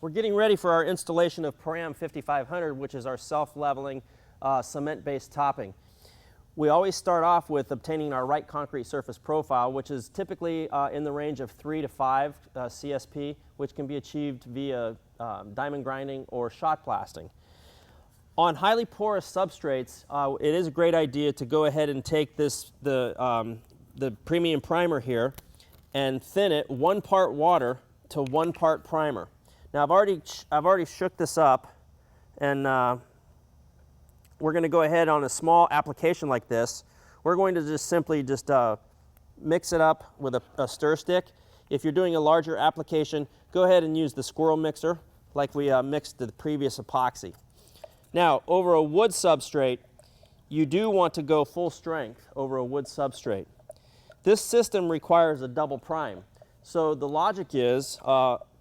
We're getting ready for our installation of Param 5500, which is our self-leveling cement-based topping. We always start off with obtaining our right concrete surface profile, which is typically in the range of 3 to 5 CSP, which can be achieved via diamond grinding or shot blasting. On highly porous substrates, it is a great idea to go ahead and take the premium primer here and thin it 1 part water to 1 part primer. Now I've already shook this up, and we're going to go ahead on a small application like this. We're going to just simply mix it up with a stir stick. If you're doing a larger application, go ahead and use the squirrel mixer like we mixed the previous epoxy. Now, over a wood substrate, you do want to go full strength over a wood substrate. This system requires a double prime. So the logic is,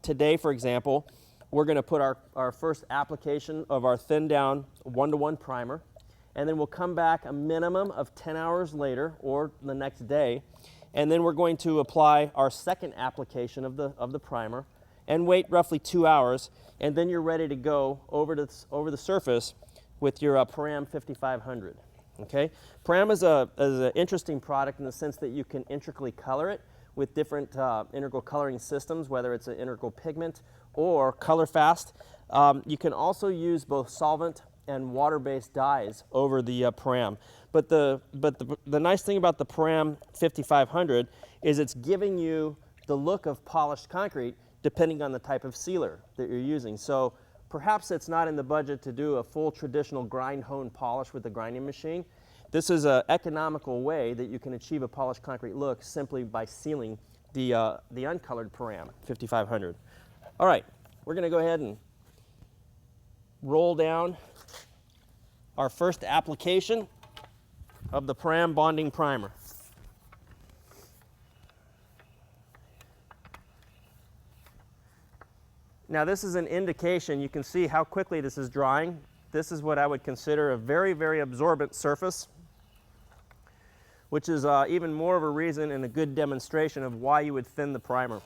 today, for example, we're going to put our first application of our thin down 1-to-1 primer, and then we'll come back a minimum of 10 hours later or the next day, and then we're going to apply our second application of the primer and wait roughly 2 hours, and then you're ready to go over the surface with your Param 5500. Okay? Param is an interesting product in the sense that you can intricately color it with different integral coloring systems, whether it's an integral pigment or color fast. You can also use both solvent and water-based dyes over the Param. But the nice thing about the Param 5500 is it's giving you the look of polished concrete depending on the type of sealer that you're using. So perhaps it's not in the budget to do a full traditional grind hone polish with the grinding machine. This is an economical way that you can achieve a polished concrete look simply by sealing the uncolored Param 5500. All right, we're going to go ahead and roll down our first application of the Param bonding primer. Now this is an indication. You can see how quickly this is drying. This is what I would consider a very, very absorbent surface, which is even more of a reason and a good demonstration of why you would thin the primer.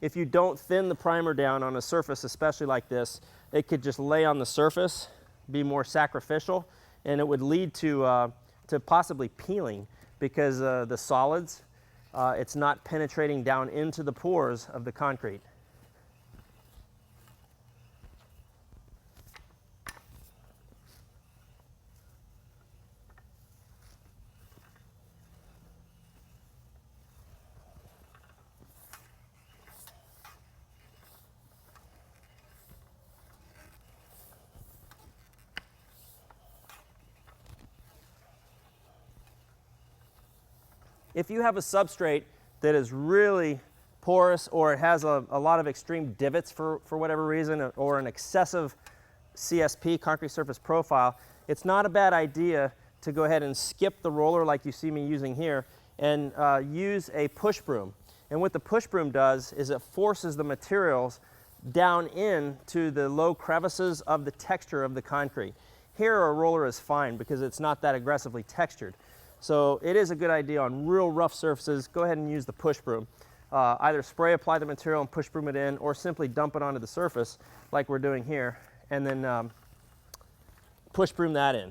If you don't thin the primer down on a surface, especially like this, it could just lay on the surface, be more sacrificial, and it would lead to possibly peeling because the solids, it's not penetrating down into the pores of the concrete. If you have a substrate that is really porous, or it has a lot of extreme divots for whatever reason, or an excessive CSP, concrete surface profile, it's not a bad idea to go ahead and skip the roller like you see me using here and use a push broom. And what the push broom does is it forces the materials down into the low crevices of the texture of the concrete. Here a roller is fine because it's not that aggressively textured. So it is a good idea on real rough surfaces. Go ahead and use the push broom. Either spray apply the material and push broom it in, or simply dump it onto the surface like we're doing here, and then push broom that in.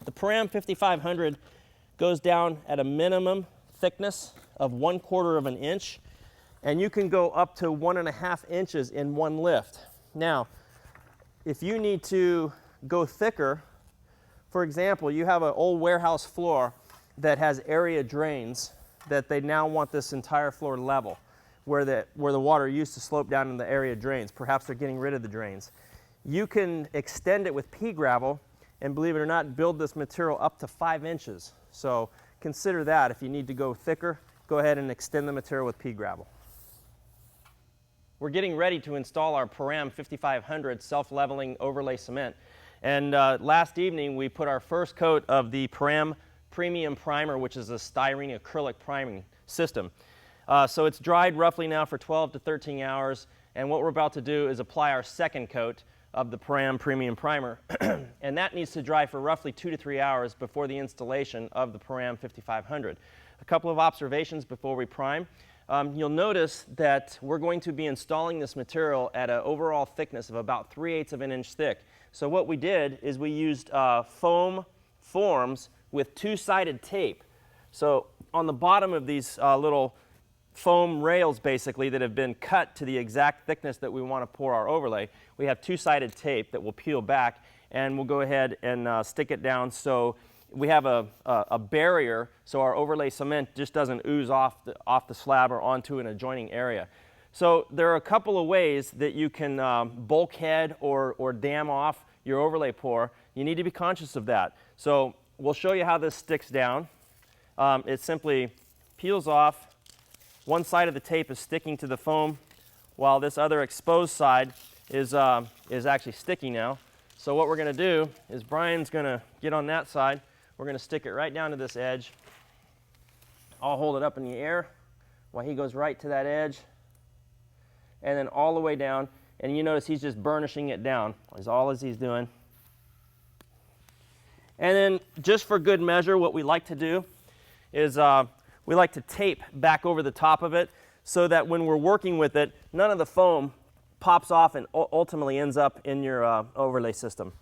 The Param 5500 goes down at a minimum thickness of 1/4 of an inch, and you can go up to 1.5 inches in one lift. Now, if you need to go thicker, for example, you have an old warehouse floor that has area drains that they now want this entire floor level, where the water used to slope down in the area drains. Perhaps they're getting rid of the drains. You can extend it with pea gravel, and believe it or not, build this material up to 5 inches. So consider that. If you need to go thicker, go ahead and extend the material with pea gravel. We're getting ready to install our Param 5500 self-leveling overlay cement. And last evening we put our first coat of the Param premium primer, which is a styrene-acrylic priming system. So it's dried roughly now for 12 to 13 hours, and what we're about to do is apply our second coat of the Param premium primer, and that needs to dry for roughly 2 to 3 hours before the installation of the Param 5500. A couple of observations before we prime. you'll notice that we're going to be installing this material at an overall thickness of about 3/8 of an inch thick. So what we did is we used foam forms with two-sided tape. So on the bottom of these little foam rails basically that have been cut to the exact thickness that we want to pour our overlay, we have two-sided tape that will peel back, and we'll go ahead and stick it down so we have a barrier so our overlay cement just doesn't ooze off the slab or onto an adjoining area. So there are a couple of ways that you can bulkhead or dam off your overlay pour. You need to be conscious of that. So we'll show you how this sticks down. It simply peels off. One side of the tape is sticking to the foam while this other exposed side is actually sticky now. So what we're going to do is Brian's going to get on that side. We're going to stick it right down to this edge. I'll hold it up in the air while he goes right to that edge, and then all the way down. And you notice he's just burnishing it down is all as he's doing. And then just for good measure, what we like to do is we like to tape back over the top of it so that when we're working with it, none of the foam pops off and ultimately ends up in your overlay system.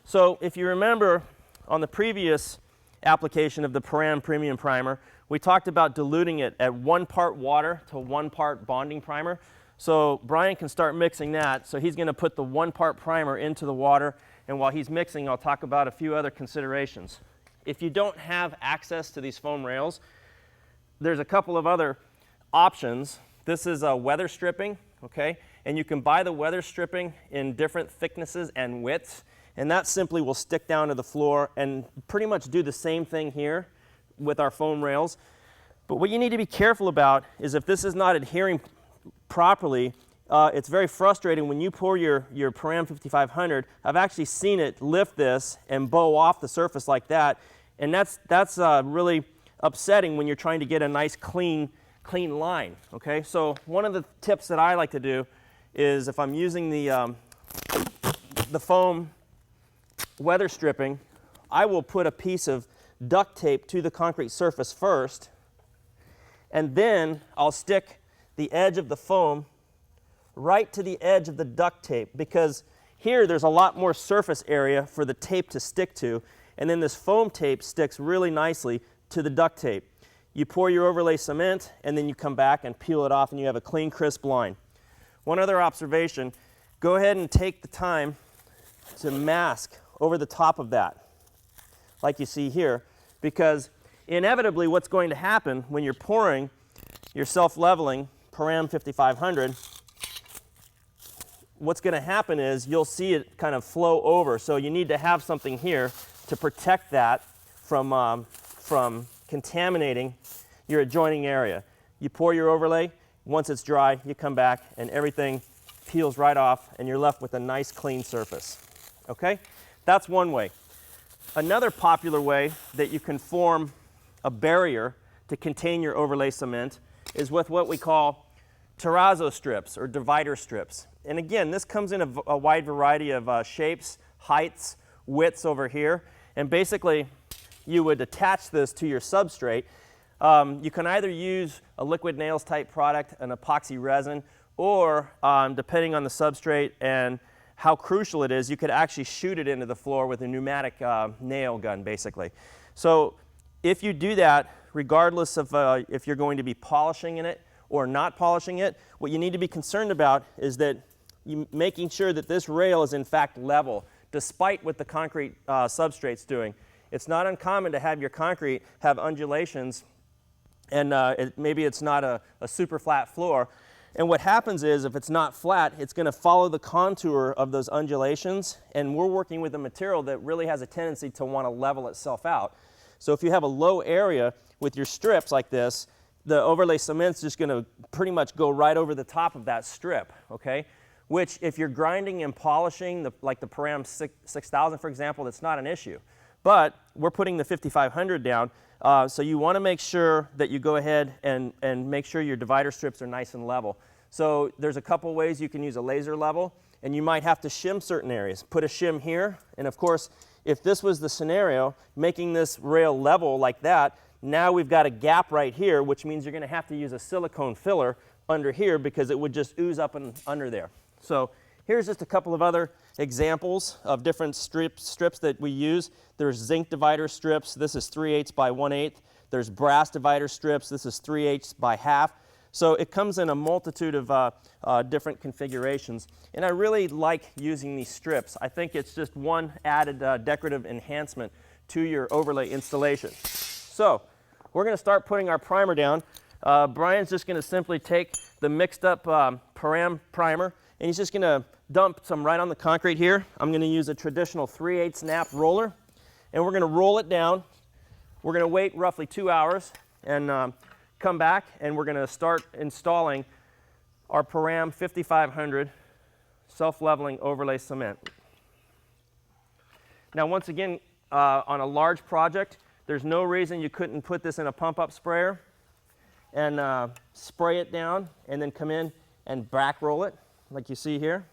So if you remember on the previous application of the Param Premium Primer, we talked about diluting it at 1 part water to 1 part bonding primer. So Brian can start mixing that. So he's going to put the 1 part primer into the water, and while he's mixing, I'll talk about a few other considerations. If you don't have access to these foam rails, there's a couple of other options. This is a weather stripping, okay? And you can buy the weather stripping in different thicknesses and widths, and that simply will stick down to the floor and pretty much do the same thing here with our foam rails. But what you need to be careful about is if this is not adhering properly, it's very frustrating when you pour your Param 5500. I've actually seen it lift this and bow off the surface like that, and that's really upsetting when you're trying to get a nice clean line, okay? So one of the tips that I like to do is if I'm using the foam weather stripping, I will put a piece of duct tape to the concrete surface first, and then I'll stick the edge of the foam right to the edge of the duct tape, because here there's a lot more surface area for the tape to stick to, and then this foam tape sticks really nicely to the duct tape. You pour your overlay cement, and then you come back and peel it off, and you have a clean, crisp line. One other observation, go ahead and take the time to mask over the top of that, like you see here, because inevitably what's going to happen when you're pouring your self-leveling Param 5500, what's going to happen is you'll see it kind of flow over. So you need to have something here to protect that from contaminating your adjoining area. You pour your overlay, once it's dry, you come back and everything peels right off and you're left with a nice clean surface. Okay? That's one way. Another popular way that you can form a barrier to contain your overlay cement is with what we call terrazzo strips or divider strips. And again, this comes in a wide variety of shapes, heights, widths over here. And basically, you would attach this to your substrate. You can either use a liquid nails type product, an epoxy resin, or depending on the substrate and how crucial it is, you could actually shoot it into the floor with a pneumatic nail gun, basically. So if you do that, regardless of if you're going to be polishing in it or not polishing it, what you need to be concerned about is that making sure that this rail is in fact level, despite what the concrete substrate's doing. It's not uncommon to have your concrete have undulations, and maybe it's not a super flat floor. And what happens is, if it's not flat, it's going to follow the contour of those undulations, and we're working with a material that really has a tendency to want to level itself out. So if you have a low area with your strips like this, the overlay cement's just going to pretty much go right over the top of that strip, okay? Which, if you're grinding and polishing, like the Param 6000, for example, that's not an issue. But we're putting the 5500 down, so you want to make sure that you go ahead and make sure your divider strips are nice and level. So there's a couple ways you can use a laser level, and you might have to shim certain areas. Put a shim here, and of course, if this was the scenario, making this rail level like that Now we've got a gap right here, which means you're going to have to use a silicone filler under here because it would just ooze up and under there. So here's just a couple of other examples of different strips that we use. There's zinc divider strips. This is 3/8 by 1/8. There's brass divider strips. This is 3/8 by half. So it comes in a multitude of different configurations. And I really like using these strips. I think it's just one added decorative enhancement to your overlay installation. So we're going to start putting our primer down. Brian's just going to simply take the mixed up Param primer, and he's just going to dump some right on the concrete here. I'm going to use a traditional 3/8 snap roller, and we're going to roll it down. We're going to wait roughly 2 hours and come back, and we're going to start installing our Param 5500 self-leveling overlay cement. Now once again, on a large project, there's no reason you couldn't put this in a pump-up sprayer and spray it down and then come in and back roll it like you see here.